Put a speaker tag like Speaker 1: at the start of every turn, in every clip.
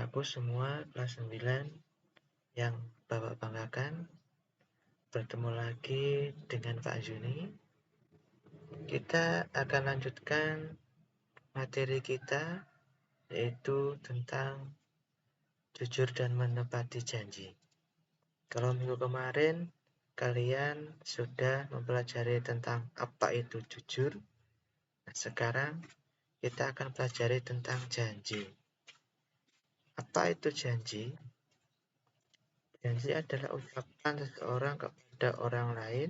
Speaker 1: anak-anakku semua kelas 9 yang Bapak banggakan. Bertemu lagi dengan Pak Juni. Kita akan lanjutkan materi kita, yaitu tentang jujur dan menepati janji. Kalau minggu kemarin kalian sudah mempelajari tentang apa itu jujur. Nah, sekarang kita akan pelajari tentang janji. Apa itu janji? Janji adalah ucapan seseorang kepada orang lain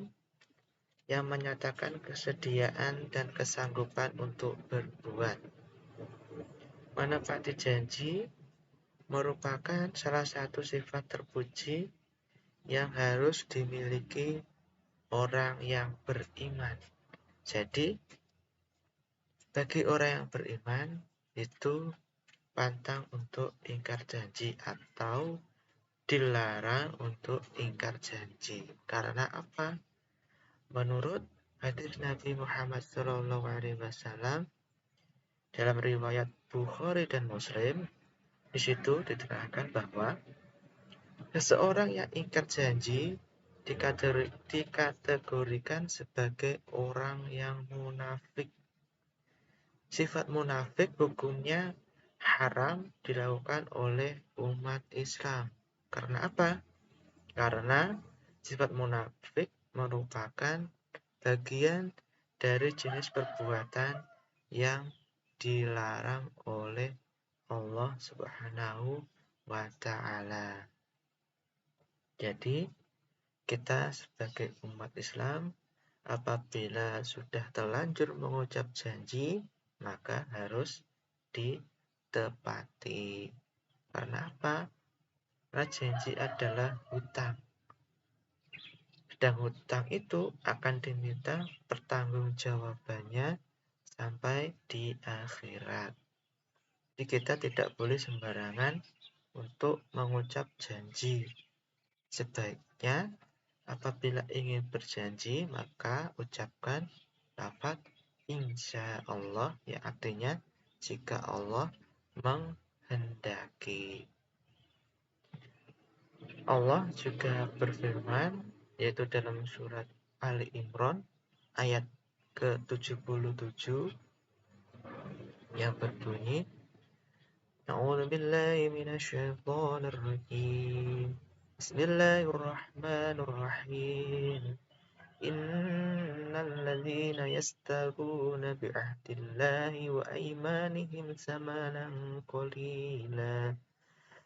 Speaker 1: yang menyatakan kesediaan dan kesanggupan untuk berbuat. Menepati janji merupakan salah satu sifat terpuji yang harus dimiliki orang yang beriman. Jadi, bagi orang yang beriman itu pantang untuk ingkar janji atau dilarang untuk ingkar janji. Karena apa? Menurut hadis Nabi Muhammad SAW dalam riwayat Bukhari dan Muslim, di situ diterangkan bahwa seseorang yang ingkar janji dikategorikan sebagai orang yang munafik. Sifat munafik hukumnya haram dilakukan oleh umat Islam. Karena apa? Karena sifat munafik merupakan bagian dari jenis perbuatan yang dilarang oleh Allah Subhanahu wa Ta'ala. Jadi, kita sebagai umat Islam, apabila sudah terlanjur mengucap janji, maka harus ditepati. Karena apa? Karena janji adalah hutang. Dan hutang itu akan diminta pertanggungjawabannya sampai di akhirat. Jadi kita tidak boleh sembarangan untuk mengucap janji. Sebaiknya apabila ingin berjanji, maka ucapkan lafaz insya Allah, yang artinya jika Allah menghendaki. Allah juga berfirman, yaitu dalam surat Ali Imran ayat ke-77 yang berbunyi, A'udzu billahi minasyaitonir rajim. Bismillahirrahmanirrahim. Innal ladzina yastabuna bi'ahdillahi wa aymanihim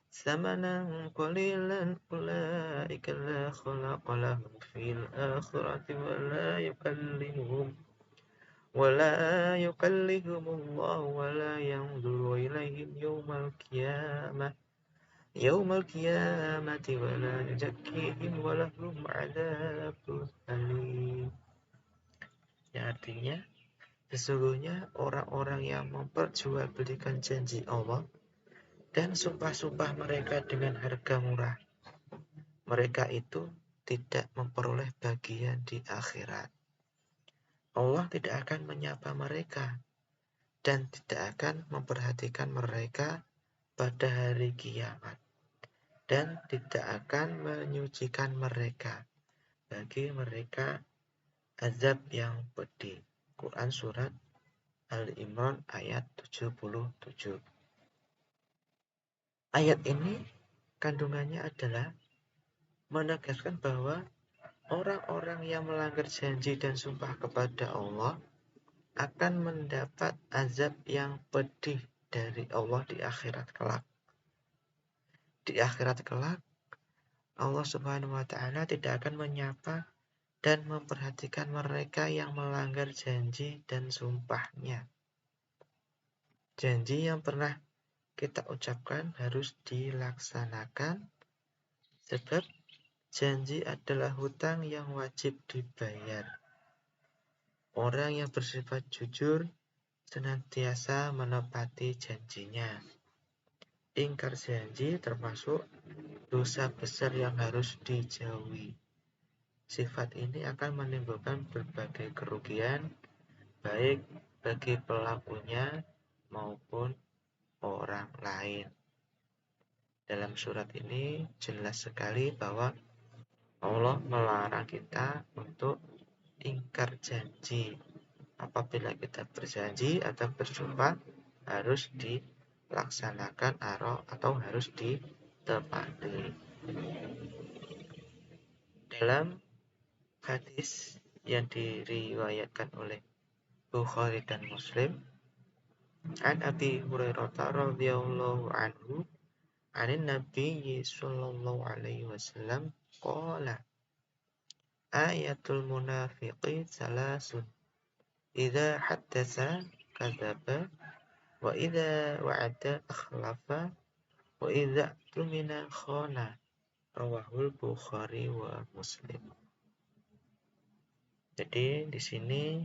Speaker 1: ثمنا قليلا أولئك لا خلق لهم في الآخرة ولا يكلمهم الله ولا ينظر إليهم يوم القيامة ولا يزكيهم ولهم عذاب أليم. Yang artinya, sesungguhnya orang-orang yang memperjualbelikan janji Allah dan sumpah-sumpah mereka dengan harga murah, mereka itu tidak memperoleh bagian di akhirat. Allah tidak akan menyapa mereka dan tidak akan memperhatikan mereka pada hari kiamat, dan tidak akan menyucikan mereka bagi mereka azab yang pedih. Quran surat Al-Imran ayat 77. Ayat ini kandungannya adalah menegaskan bahwa orang-orang yang melanggar janji dan sumpah kepada Allah akan mendapat azab yang pedih dari Allah di akhirat kelak. Di akhirat kelak, Allah Subhanahu wa Ta'ala tidak akan menyapa dan memperhatikan mereka yang melanggar janji dan sumpahnya. Janji yang pernah kita ucapkan harus dilaksanakan, sebab janji adalah hutang yang wajib dibayar. Orang yang bersifat jujur senantiasa menepati janjinya. Ingkar janji termasuk dosa besar yang harus dijauhi. Sifat ini akan menimbulkan berbagai kerugian, baik bagi pelakunya maupun orang lain. Dalam surat ini jelas sekali bahwa Allah melarang kita untuk ingkar janji. Apabila kita berjanji atau bersumpah harus dilaksanakan atau harus ditepati. Dalam hadis yang diriwayatkan oleh Bukhari dan Muslim, an Abi Hurairah radhiyallahu anhu, anin Nabi sallallahu alaihi wasallam qala, ayatul munafiqi salasun, idza haddatsa kadzaba, wa idza wa'ada akhlafa, wa idza tumina khana. Rawahul Bukhari wa Muslim. Jadi di sini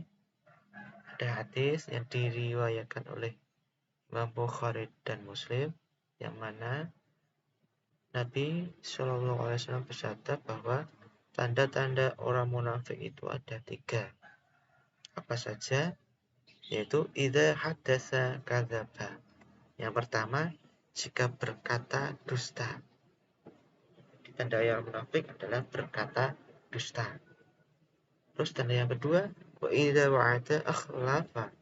Speaker 1: ada hadis yang diriwayatkan oleh Imam Bukhari dan Muslim, yang mana Nabi Shallallahu Alaihi Wasallam bersabda bahwa tanda-tanda orang munafik itu ada 3. Apa saja? Yaitu idza haddatsa kadzaba. Yang pertama, jika berkata dusta. Tanda yang munafik adalah berkata dusta. Terus tanda yang kedua, wa idza wa'ada akhlafa.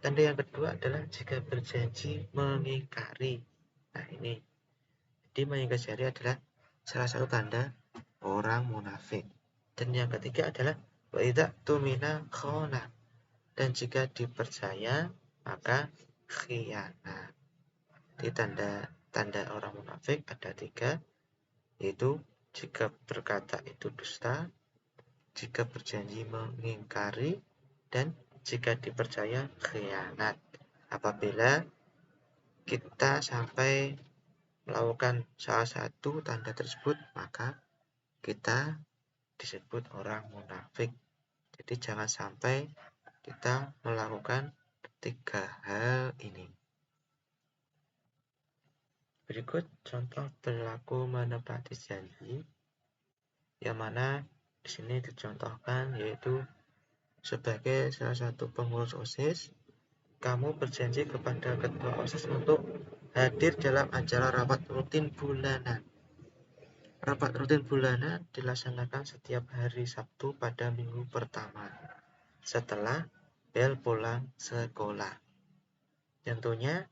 Speaker 1: Tanda yang kedua adalah jika berjanji mengingkari. Nah ini, jadi mengingkari adalah salah satu tanda orang munafik. Dan yang ketiga adalah wa idza tumina khana. Dan jika dipercaya maka khianat. Jadi tanda orang munafik ada 3, yaitu jika berkata itu dusta, jika berjanji mengingkari, dan jika dipercaya khianat. Apabila kita sampai melakukan salah satu tanda tersebut, maka kita disebut orang munafik. Jadi jangan sampai kita melakukan 3 hal ini. Berikut contoh perilaku menepati janji, yang mana di sini dicontohkan yaitu sebagai salah satu pengurus OSIS, kamu berjanji kepada ketua OSIS untuk hadir dalam acara rapat rutin bulanan. Rapat rutin bulanan dilaksanakan setiap hari Sabtu pada minggu pertama setelah bel pulang sekolah. Tentunya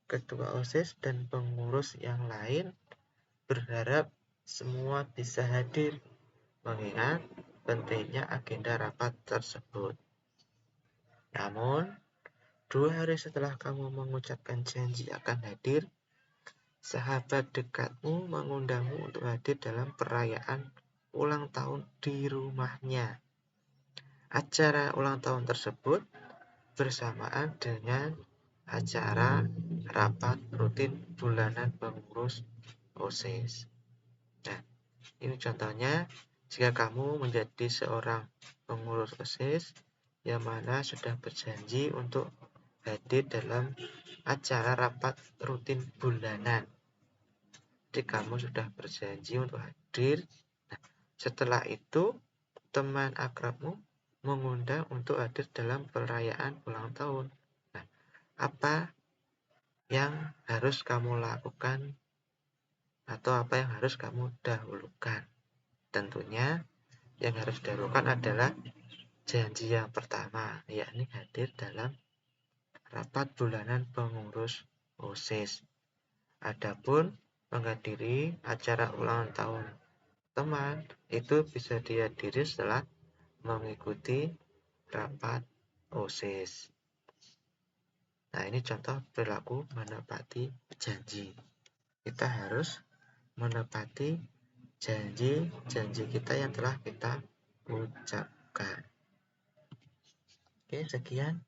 Speaker 1: ketua OSIS dan pengurus yang lain berharap semua bisa hadir, mengingat pentingnya agenda rapat tersebut. Namun, 2 hari setelah kamu mengucapkan janji akan hadir, sahabat dekatmu mengundangmu untuk hadir dalam perayaan ulang tahun di rumahnya. Acara ulang tahun tersebut bersamaan dengan acara rapat rutin bulanan pengurus OSIS. Nah, ini contohnya jika kamu menjadi seorang pengurus OSIS yang mana sudah berjanji untuk hadir dalam acara rapat rutin bulanan. Jadi kamu sudah berjanji untuk hadir. Nah, setelah itu teman akrabmu mengundang untuk hadir dalam perayaan ulang tahun. Nah, apa yang harus kamu lakukan atau apa yang harus kamu dahulukan? Tentunya yang harus didahulukan adalah janji yang pertama, yakni hadir dalam rapat bulanan pengurus OSIS. Adapun menghadiri acara ulang tahun teman itu bisa dihadiri setelah mengikuti rapat OSIS. Nah, ini contoh perilaku menepati janji. Kita harus menepati janji-janji kita yang telah kita ucapkan. Oke, sekian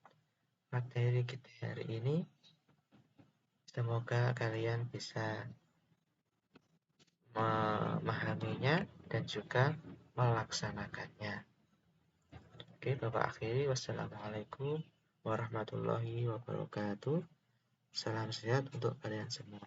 Speaker 1: materi kita hari ini. Semoga kalian bisa memahaminya dan juga melaksanakannya. Oke, Bapak akhiri. Wassalamualaikum warahmatullahi wabarakatuh. Salam sehat untuk kalian semua.